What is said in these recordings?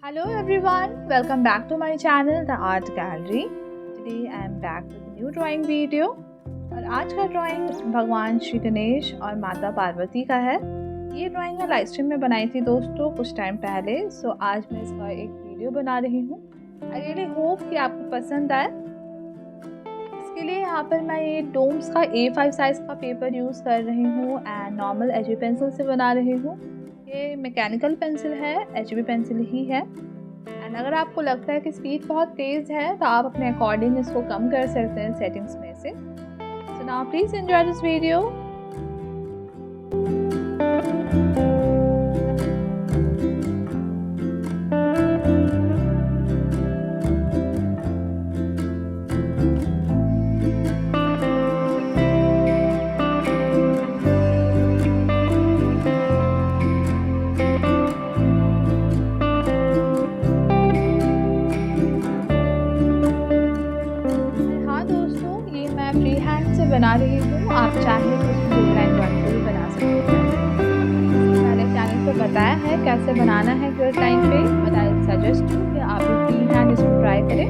Hello everyone, welcome back to my channel The Art Gallery. Today I am back with a new drawing video. और आज का drawing भगवान श्री गणेश और माता पार्वती का है। ये ड्राइंग मैं लाइव स्ट्रीम में बनाई थी दोस्तों कुछ टाइम पहले। सो आज मैं इसका एक वीडियो बना रही हूँ। आई रियली होप कि आपको पसंद आए। इसके लिए यहाँ पर मैं ये डोम्स का A5 साइज़ का पेपर यूज़ कर रही हूँ एंड नॉर्मल HB पेंसिल से बना रही हूँ। ये मैकेनिकल पेंसिल है, HB पेंसिल ही है। एंड अगर आपको लगता है कि स्पीड बहुत तेज़ है तो आप अपने अकॉर्डिंग इसको कम कर सकते हैं सेटिंग्स में से। So now please enjoy this video. Free hand से बना रही हूँ। आप चाहें तो इसको ड्राइंग से भी बना सकते हैं। मैंने चैनल पे बताया है कैसे बनाना है गियर टाइम पे, बट आई सजेस्ट यू कि आप भी फ्री हैंड इसको ट्राई करें।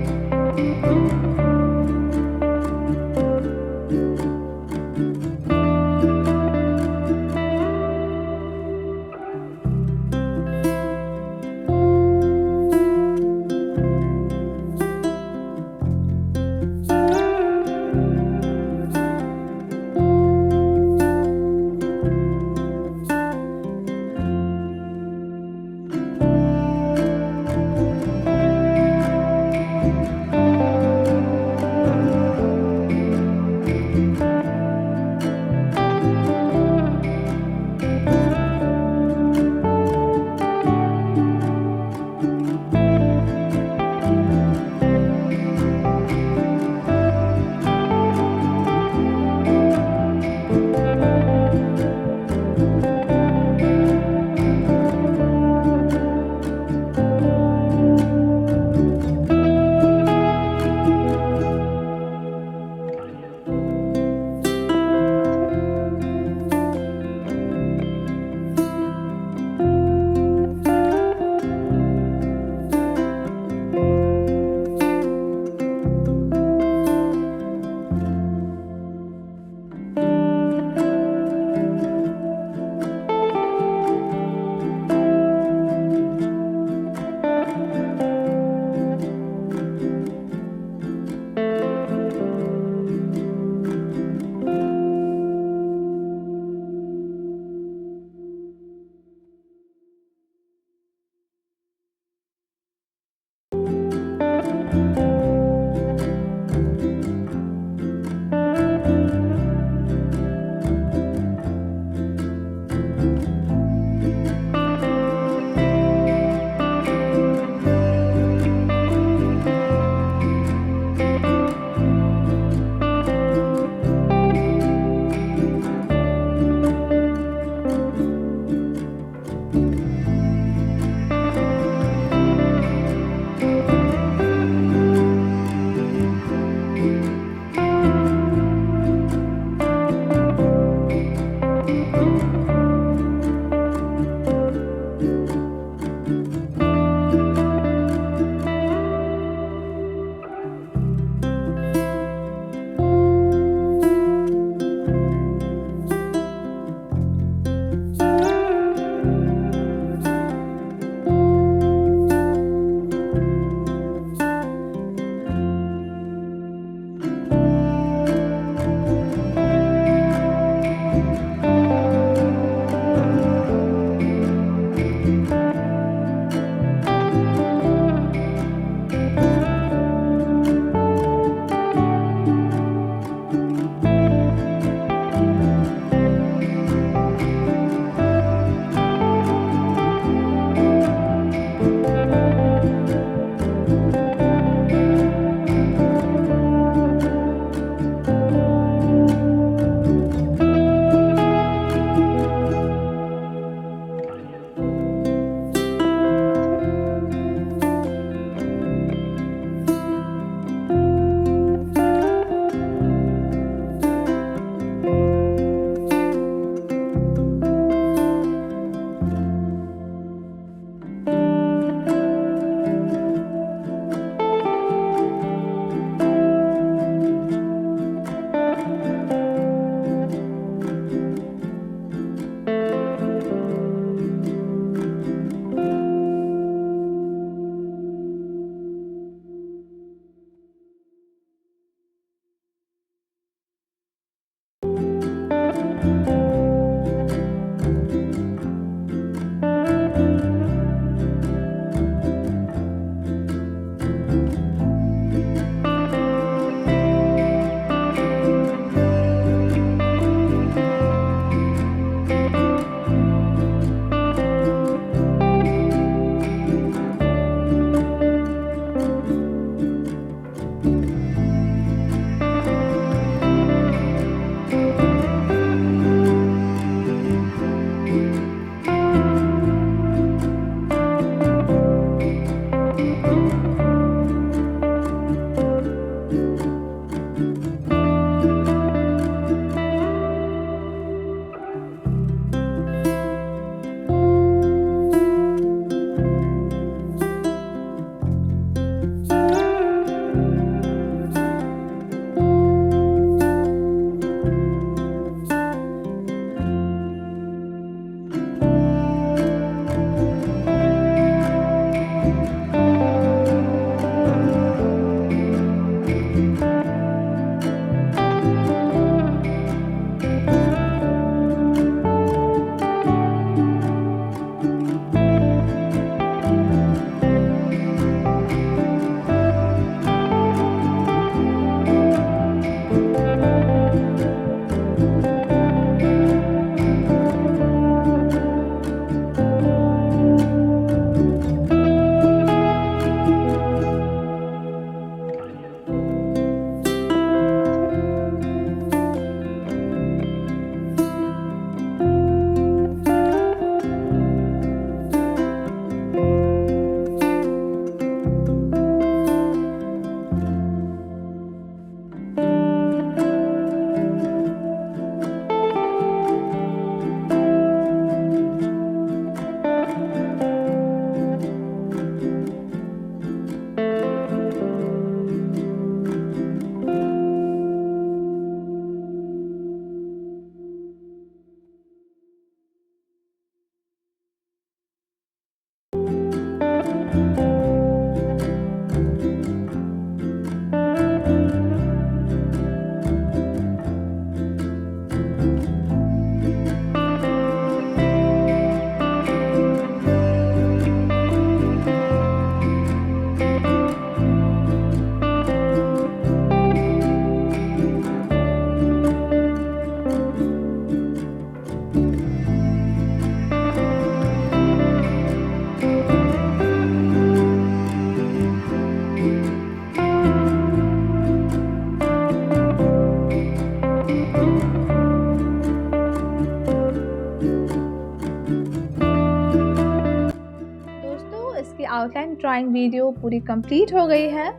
आउटलाइन ड्राइंग वीडियो पूरी कंप्लीट हो गई है।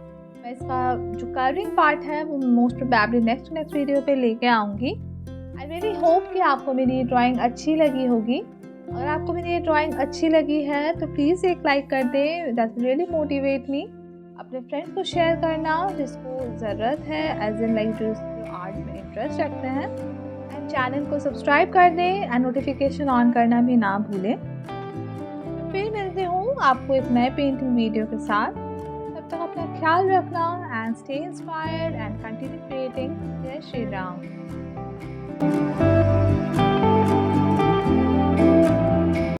मैं इसका जो कलरिंग पार्ट है वो मोस्ट प्रोबेबली नेक्स्ट वीडियो पे लेके आऊँगी। आई रियली होप कि आपको मेरी ड्राइंग अच्छी लगी होगी। अगर आपको मेरी ये ड्राइंग अच्छी लगी है तो प्लीज़ एक लाइक कर दें, दैट रियली मोटिवेट मी। अपने फ्रेंड्स को शेयर करना जिसको ज़रूरत है, एज इन लाइक जो आर्ट में इंटरेस्ट रखते हैं। एंड चैनल को सब्सक्राइब कर दें एंड नोटिफिकेशन ऑन करना भी ना भूलें। फिर मिलते हूँ आपको एक नए पेंटिंग वीडियो के साथ। तब तक अपना ख्याल रखना and stay inspired and continue creating. जय श्री राम।